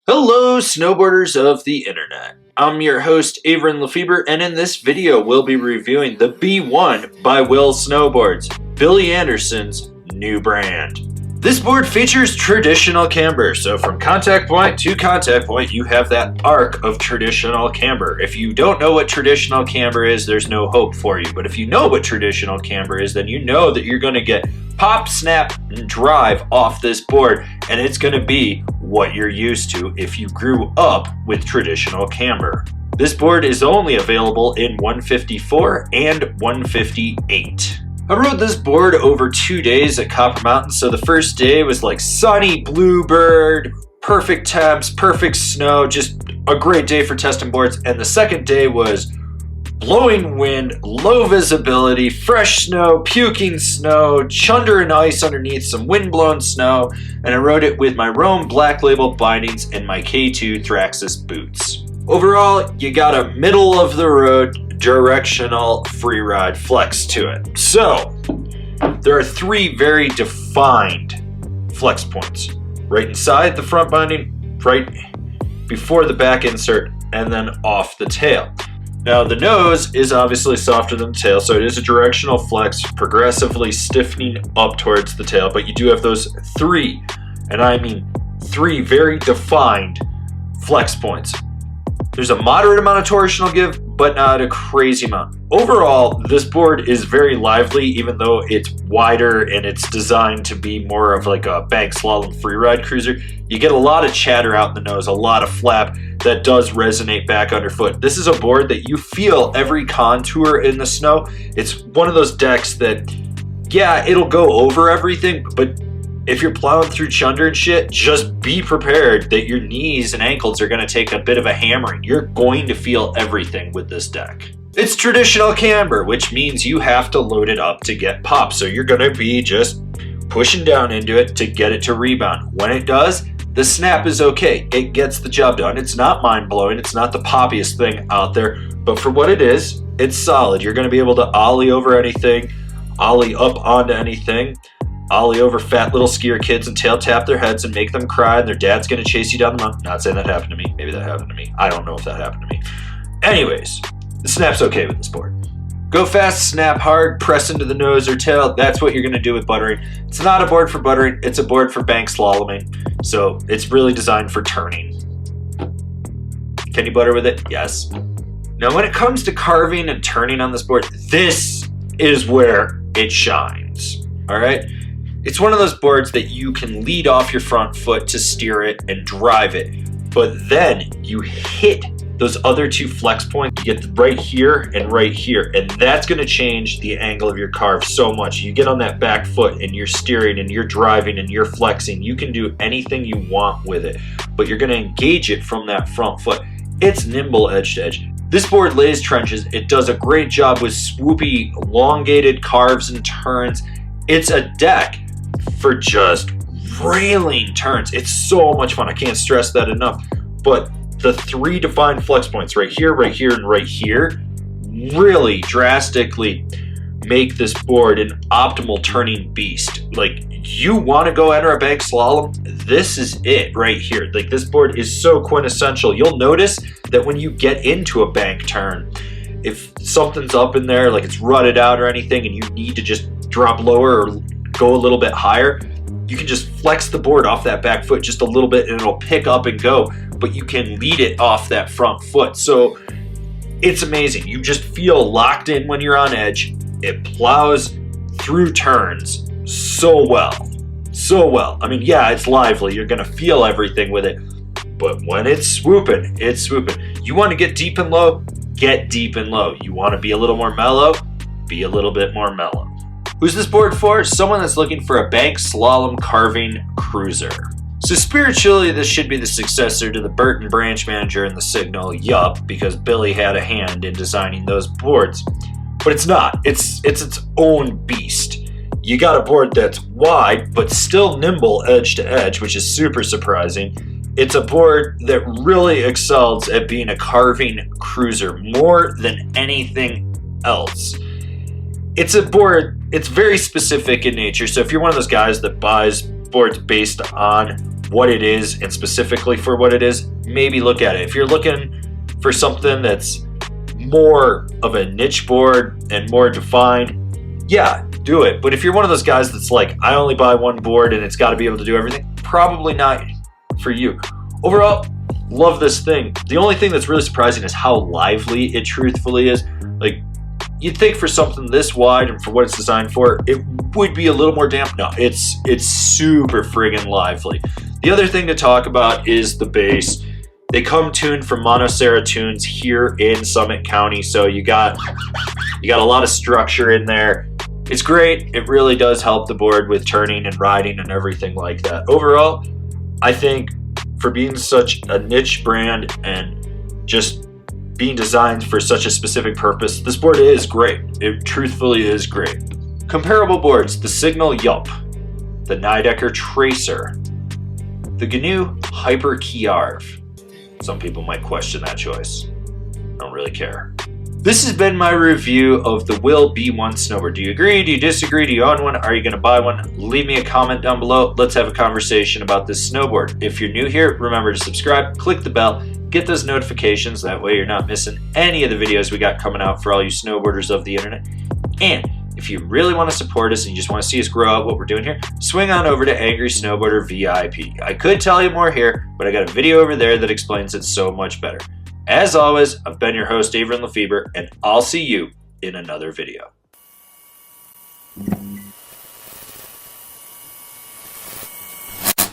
Hello, snowboarders of the internet. I'm your host, Avran LeFeber, and in this video, we'll be reviewing the B1 by Will Snowboards, Billy Anderson's new brand. This board features traditional camber, so from contact point to contact point, you have that arc of traditional camber. If you don't know what traditional camber is, there's no hope for you. But if you know what traditional camber is, then you know that you're going to get pop, snap, and drive off this board, and it's going to be what you're used to if you grew up with traditional camber. This board is only available in 154 and 158. I rode this board over 2 days at Copper Mountain, so the first day was like sunny bluebird, perfect temps, perfect snow, just a great day for testing boards, and the second day was blowing wind, low visibility, fresh snow, puking snow, chunder and ice underneath some wind-blown snow, and I rode it with my Rome Black Label bindings and my K2 Thraxis boots. Overall, you got a middle-of-the-road directional free ride flex to it. So, there are three very defined flex points. Right inside the front binding, right before the back insert, and then off the tail. Now the nose is obviously softer than the tail, so it is a directional flex, progressively stiffening up towards the tail, but you do have those three, and I mean three very defined flex points. There's a moderate amount of torsional give, but not a crazy amount. Overall, this board is very lively, even though it's wider and it's designed to be more of like a bank slalom freeride cruiser. You get a lot of chatter out in the nose, a lot of flap that does resonate back underfoot. This is a board that you feel every contour in the snow. It's one of those decks that, yeah, it'll go over everything, but if you're plowing through chunder and shit, just be prepared that your knees and ankles are going to take a bit of a hammering. You're going to feel everything with this deck. It's traditional camber, which means you have to load it up to get pop. So you're going to be just pushing down into it to get it to rebound. When it does, the snap is okay. It gets the job done. It's not mind-blowing. It's not the poppiest thing out there. But for what it is, it's solid. You're going to be able to ollie over anything, ollie up onto anything, ollie over fat little skier kids and tail tap their heads and make them cry, and their dad's gonna chase you down the mountain. Not saying that happened to me. Maybe that happened to me. I don't know if that happened to me. Anyways, the snap's okay with this board. Go fast, snap hard, press into the nose or tail. That's what you're gonna do with buttering. It's not a board for buttering. It's a board for bank slaloming. So it's really designed for turning. Can you butter with it? Yes. Now when it comes to carving and turning on this board, this is where it shines. All right? It's one of those boards that you can lead off your front foot to steer it and drive it, but then you hit those other two flex points. You get right here, and that's going to change the angle of your carve so much. You get on that back foot and you're steering and you're driving and you're flexing. You can do anything you want with it, but you're going to engage it from that front foot. It's nimble edge to edge. This board lays trenches. It does a great job with swoopy, elongated carves and turns. It's a deck for just railing turns. It's so much fun. I can't stress that enough. But the three defined flex points right here, and right here really drastically make this board an optimal turning beast. Like, you want to go enter a bank slalom, this is it right here. Like, this board is so quintessential. You'll notice that when you get into a bank turn, if something's up in there, like it's rutted out or anything, and you need to just drop lower or go a little bit higher, you can just flex the board off that back foot just a little bit and it'll pick up and go, but you can lead it off that front foot. So it's amazing. You just feel locked in when you're on edge. It plows through turns so well. So well. I mean, yeah, it's lively. You're going to feel everything with it. But when it's swooping, it's swooping. You want to get deep and low? Get deep and low. You want to be a little more mellow? Be a little bit more mellow. Who's this board for? Someone that's looking for a bank slalom carving cruiser. So spiritually, this should be the successor to the Burton Branch Manager and the Signal, yup, because Billy had a hand in designing those boards. But it's not. It's its own beast. You got a board that's wide, but still nimble edge to edge, which is super surprising. It's a board that really excels at being a carving cruiser more than anything else. It's a board, it's very specific in nature. So if you're one of those guys that buys boards based on what it is and specifically for what it is, maybe look at it. If you're looking for something that's more of a niche board and more defined, yeah, do it. But if you're one of those guys that's like, I only buy one board and it's got to be able to do everything, probably not for you. Overall, love this thing. The only thing that's really surprising is how lively it truthfully is. Like, you'd think for something this wide and for what it's designed for, it would be a little more damp. No, it's super friggin' lively. The other thing to talk about is the bass. They come tuned from Monocera Tunes here in Summit County, so you got a lot of structure in there. It's great. It really does help the board with turning and riding and everything like that. Overall, I think for being such a niche brand and just being designed for such a specific purpose, this board is great. It truthfully is great. Comparable boards: the Signal Yelp, the Nidecker Tracer, the GNU Hyper Kiarv. Some people might question that choice. I don't really care. This has been my review of the Will B1 snowboard. Do you agree? Do you disagree? Do you own one? Are you going to buy one? Leave me a comment down below. Let's have a conversation about this snowboard. If you're new here, remember to subscribe, click the bell, get those notifications. That way you're not missing any of the videos we got coming out for all you snowboarders of the internet. And if you really want to support us and you just want to see us grow out what we're doing here, swing on over to Angry Snowboarder VIP. I could tell you more here, but I got a video over there that explains it so much better. As always, I've been your host, Avran LeFeber, and I'll see you in another video.